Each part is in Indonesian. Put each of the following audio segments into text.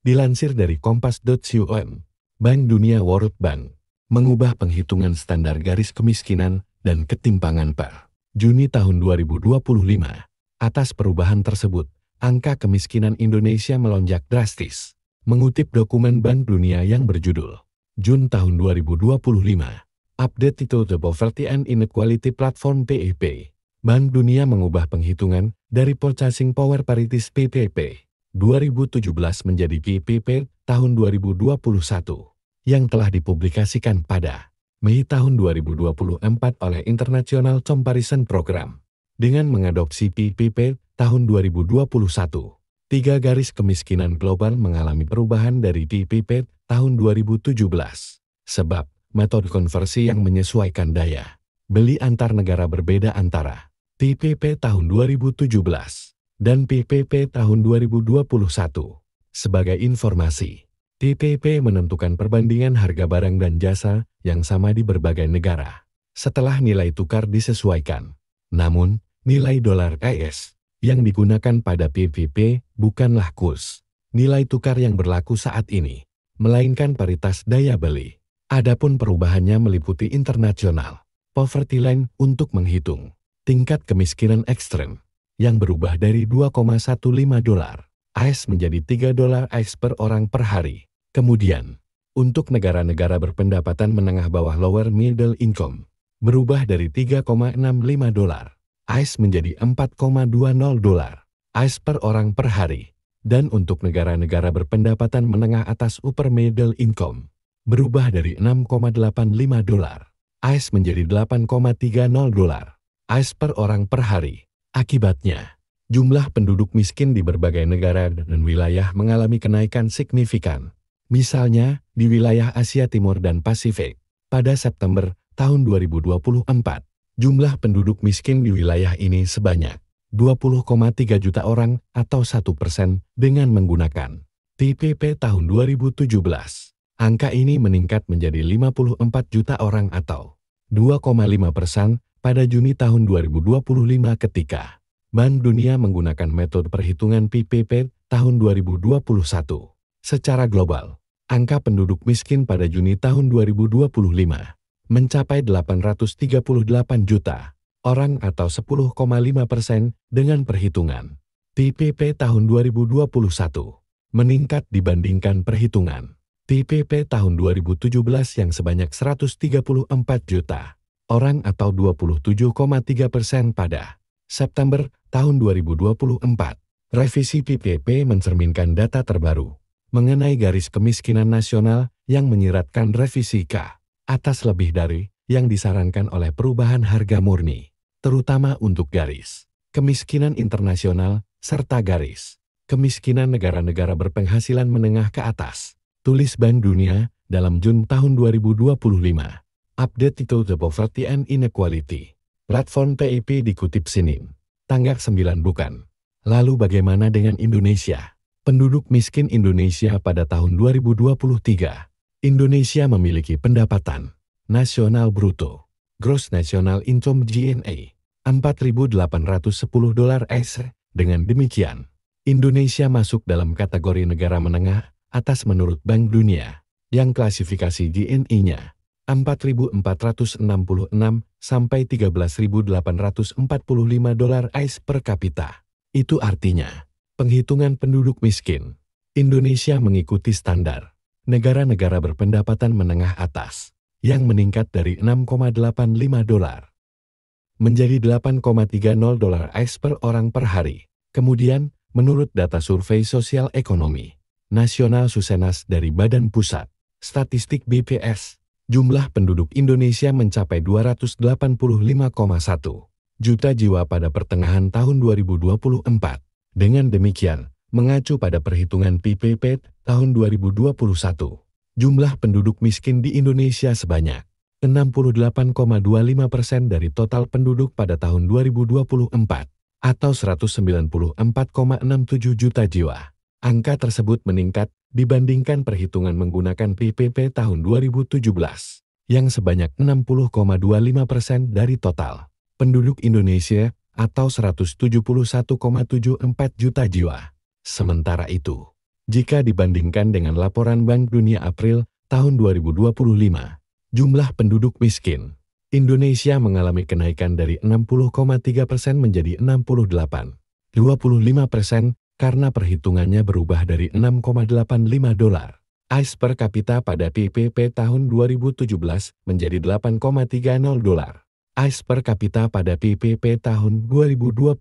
Dilansir dari kompas.com, Bank Dunia World Bank mengubah penghitungan standar garis kemiskinan dan ketimpangan per Juni tahun 2025. Atas perubahan tersebut, angka kemiskinan Indonesia melonjak drastis. Mengutip dokumen Bank Dunia yang berjudul Jun tahun 2025, Update to the Poverty and Inequality Platform PEP, Bank Dunia mengubah penghitungan dari Purchasing Power Parities PPP 2017 menjadi PPP tahun 2021 yang telah dipublikasikan pada Mei tahun 2024 oleh International Comparison Program. Dengan mengadopsi PPP tahun 2021, 3 garis kemiskinan global mengalami perubahan dari PPP tahun 2017. Sebab metode konversi yang menyesuaikan daya beli antar negara berbeda antara PPP tahun 2017 dan PPP tahun 2021. Sebagai informasi, PPP menentukan perbandingan harga barang dan jasa yang sama di berbagai negara setelah nilai tukar disesuaikan. Namun, nilai dolar AS yang digunakan pada PPP bukanlah kurs nilai tukar yang berlaku saat ini, melainkan paritas daya beli. Adapun perubahannya meliputi internasional poverty line untuk menghitung tingkat kemiskinan ekstrem yang berubah dari $2,15 AS menjadi $3 AS per orang per hari. Kemudian, untuk negara-negara berpendapatan menengah bawah lower middle income, berubah dari $3,65 AS menjadi $4,20 AS per orang per hari. Dan untuk negara-negara berpendapatan menengah atas upper middle income, berubah dari $6,85 AS menjadi $8,30 AS per orang per hari. Akibatnya, jumlah penduduk miskin di berbagai negara dan wilayah mengalami kenaikan signifikan. Misalnya, di wilayah Asia Timur dan Pasifik, pada September tahun 2024, jumlah penduduk miskin di wilayah ini sebanyak 20,3 juta orang atau 1% dengan menggunakan PPP tahun 2017. Angka ini meningkat menjadi 54 juta orang atau 2,5% pada Juni tahun 2025 ketika Bank Dunia menggunakan metode perhitungan PPP tahun 2021. Secara global, angka penduduk miskin pada Juni tahun 2025 mencapai 838 juta orang atau 10,5% dengan perhitungan PPP tahun 2021 meningkat dibandingkan perhitungan PPP tahun 2017 yang sebanyak 134 juta orang atau 27,3% pada September tahun 2024. Revisi PPP mencerminkan data terbaru mengenai garis kemiskinan nasional yang menyiratkan revisi K atas lebih dari yang disarankan oleh perubahan harga murni, terutama untuk garis kemiskinan internasional serta garis kemiskinan negara-negara berpenghasilan menengah ke atas. Tulis Bank Dunia dalam Jun tahun 2025. Update to the Poverty and Inequality Platform PEP dikutip Senin, tanggal 9 bukan. Lalu bagaimana dengan Indonesia? Penduduk miskin Indonesia pada tahun 2023. Indonesia memiliki pendapatan nasional bruto, gross national income GNA, $4.810 AS. Dengan demikian, Indonesia masuk dalam kategori negara menengah atas menurut Bank Dunia, yang klasifikasi GNI-nya $4.466 sampai $13.845 AS per kapita. Itu artinya, penghitungan penduduk miskin Indonesia mengikuti standar negara-negara berpendapatan menengah atas yang meningkat dari $6,85 menjadi $8,30 AS per orang per hari. Kemudian, menurut data Survei Sosial Ekonomi Nasional Susenas dari Badan Pusat Statistik BPS, jumlah penduduk Indonesia mencapai 285,1 juta jiwa pada pertengahan tahun 2024. Dengan demikian, mengacu pada perhitungan PPP tahun 2021, jumlah penduduk miskin di Indonesia sebanyak 68,25% dari total penduduk pada tahun 2024, atau 194,67 juta jiwa. Angka tersebut meningkat dibandingkan perhitungan menggunakan PPP tahun 2017, yang sebanyak 60,25% dari total penduduk Indonesia atau 171,74 juta jiwa. Sementara itu, Jika dibandingkan dengan laporan Bank Dunia April tahun 2025, jumlah penduduk miskin Indonesia mengalami kenaikan dari 60,3% menjadi 68,25% karena perhitungannya berubah dari $6,85 AIS per kapita pada PPP tahun 2017 menjadi $8,30 AIS per kapita pada PPP tahun 2021.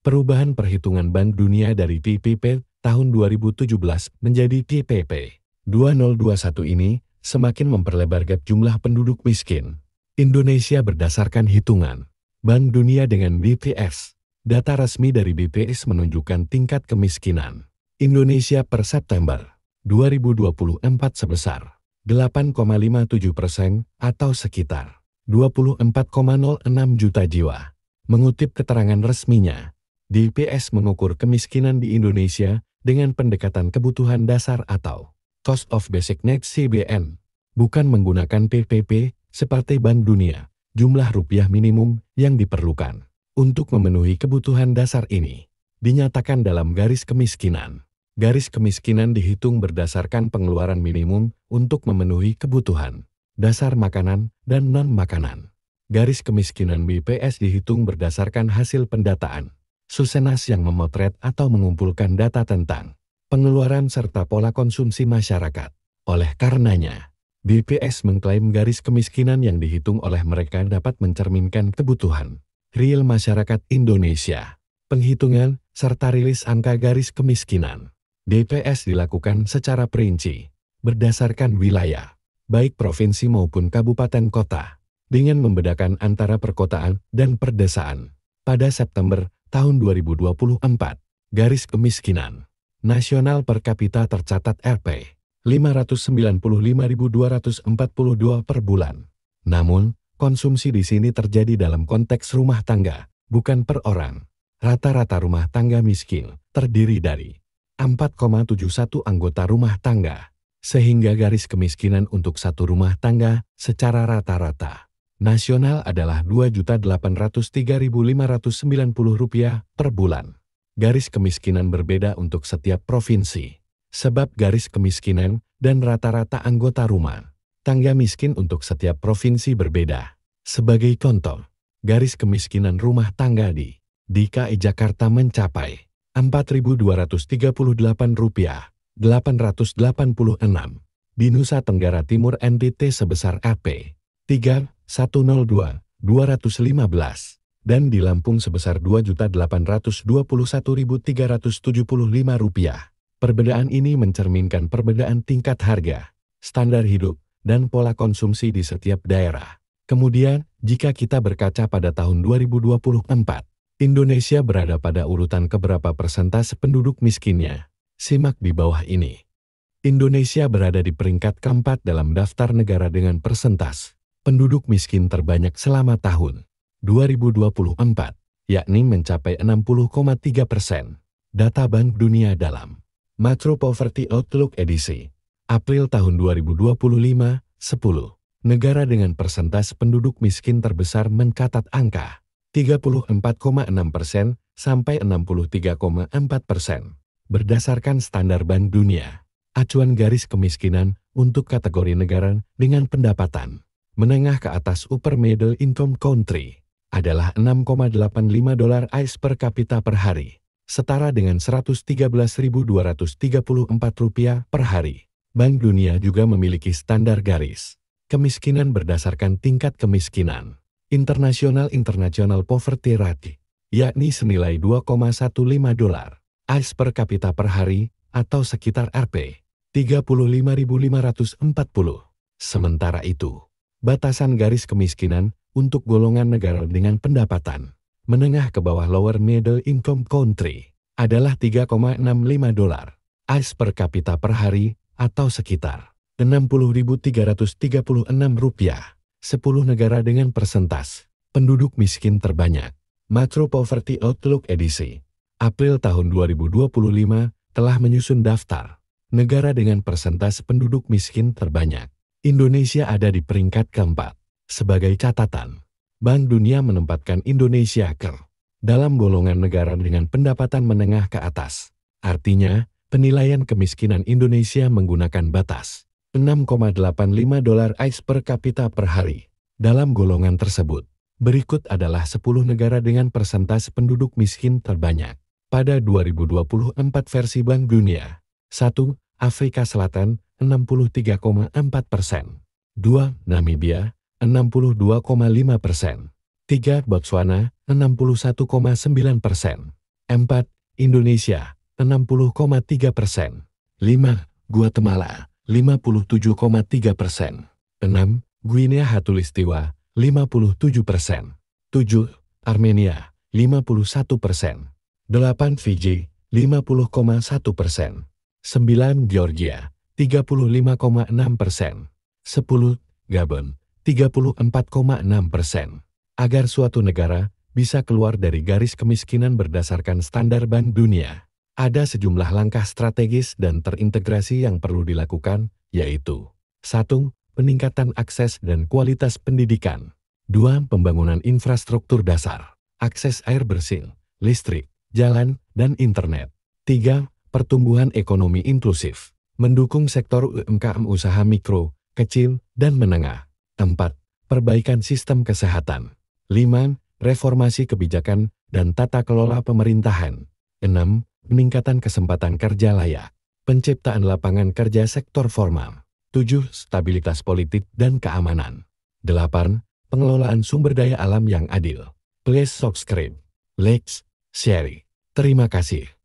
Perubahan perhitungan Bank Dunia dari PPP tahun 2017 menjadi PPP 2021 ini semakin memperlebar gap jumlah penduduk miskin Indonesia berdasarkan hitungan Bank Dunia dengan BPS. Data resmi dari BPS menunjukkan tingkat kemiskinan Indonesia per September 2024 sebesar 8,57% atau sekitar 24,06 juta jiwa. Mengutip keterangan resminya, BPS mengukur kemiskinan di Indonesia dengan pendekatan kebutuhan dasar atau Cost of Basic Needs CBN, bukan menggunakan PPP seperti Bank Dunia. Jumlah rupiah minimum yang diperlukan untuk memenuhi kebutuhan dasar ini dinyatakan dalam garis kemiskinan. Garis kemiskinan dihitung berdasarkan pengeluaran minimum untuk memenuhi kebutuhan dasar makanan dan non-makanan. Garis kemiskinan BPS dihitung berdasarkan hasil pendataan Susenas yang memotret atau mengumpulkan data tentang pengeluaran serta pola konsumsi masyarakat. Oleh karenanya, BPS mengklaim garis kemiskinan yang dihitung oleh mereka dapat mencerminkan kebutuhan real masyarakat Indonesia. Penghitungan serta rilis angka garis kemiskinan BPS dilakukan secara perinci, berdasarkan wilayah, baik provinsi maupun kabupaten kota, dengan membedakan antara perkotaan dan perdesaan. Pada September tahun 2024, garis kemiskinan nasional per kapita tercatat Rp. 595.242 per bulan. Namun, konsumsi di sini terjadi dalam konteks rumah tangga, bukan per orang. Rata-rata rumah tangga miskin terdiri dari 4,71 anggota rumah tangga, sehingga garis kemiskinan untuk satu rumah tangga secara rata-rata nasional adalah Rp2.803.590 per bulan. Garis kemiskinan berbeda untuk setiap provinsi. Sebab garis kemiskinan dan rata-rata anggota rumah tangga miskin untuk setiap provinsi berbeda. Sebagai contoh, garis kemiskinan rumah tangga di DKI Jakarta mencapai Rp4.238,886. Di Nusa Tenggara Timur NTT sebesar Rp3.102.215 dan di Lampung sebesar Rp2.821.375. Perbedaan ini mencerminkan perbedaan tingkat harga, standar hidup, dan pola konsumsi di setiap daerah. Kemudian, jika kita berkaca pada tahun 2024, Indonesia berada pada urutan keberapa persentase penduduk miskinnya? Simak di bawah ini. Indonesia berada di peringkat keempat dalam daftar negara dengan persentase penduduk miskin terbanyak selama tahun 2024, yakni mencapai 60,3%. Data Bank Dunia dalam Macro Poverty Outlook edisi April tahun 2025, 10 negara dengan persentase penduduk miskin terbesar mencatat angka 34,6% sampai 63,4%. Berdasarkan standar Bank Dunia, acuan garis kemiskinan untuk kategori negara dengan pendapatan menengah ke atas upper middle income country adalah $6,85 AIS per kapita per hari, setara dengan Rp113.234 per hari. Bank Dunia juga memiliki standar garis kemiskinan berdasarkan tingkat kemiskinan internasional International Poverty Rate, yakni senilai $2,15 AIS per kapita per hari atau sekitar Rp35.540. Sementara itu, batasan garis kemiskinan untuk golongan negara dengan pendapatan menengah ke bawah lower middle income country adalah $3,65 AIS per kapita per hari atau sekitar Rp60.336. 10 negara dengan persentase penduduk miskin terbanyak. Macro Poverty Outlook edisi April tahun 2025 telah menyusun daftar negara dengan persentase penduduk miskin terbanyak. Indonesia ada di peringkat keempat. Sebagai catatan, Bank Dunia menempatkan Indonesia dalam golongan negara dengan pendapatan menengah ke atas. Artinya, Penilaian kemiskinan Indonesia menggunakan batas $6,85 AIS per kapita per hari. Dalam golongan tersebut, berikut adalah 10 negara dengan persentase penduduk miskin terbanyak pada 2024 versi Bank Dunia. 1. Afrika Selatan 63,4%. 2. Namibia 62,5%. 3. Botswana 61,9%. 4. Indonesia 60,3%. 5. Guatemala 57,3%. 6. Guinea Khatulistiwa 57%. 7. Armenia 51%. 8. Fiji 50,1%. 9. Georgia 35,6%. 10. Gabon 34,6%. Agar suatu negara bisa keluar dari garis kemiskinan berdasarkan standar Bank Dunia, ada sejumlah langkah strategis dan terintegrasi yang perlu dilakukan, yaitu 1. Peningkatan akses dan kualitas pendidikan. 2. Pembangunan infrastruktur dasar, akses air bersih, listrik, jalan, dan internet. 3. Pertumbuhan ekonomi inklusif, mendukung sektor UMKM usaha mikro, kecil, dan menengah. 4. Perbaikan sistem kesehatan. 5. Reformasi kebijakan dan tata kelola pemerintahan. 6. Peningkatan kesempatan kerja layak, penciptaan lapangan kerja sektor formal. 7. Stabilitas politik dan keamanan. 8. Pengelolaan sumber daya alam yang adil. Please subscribe, like, share. Terima kasih.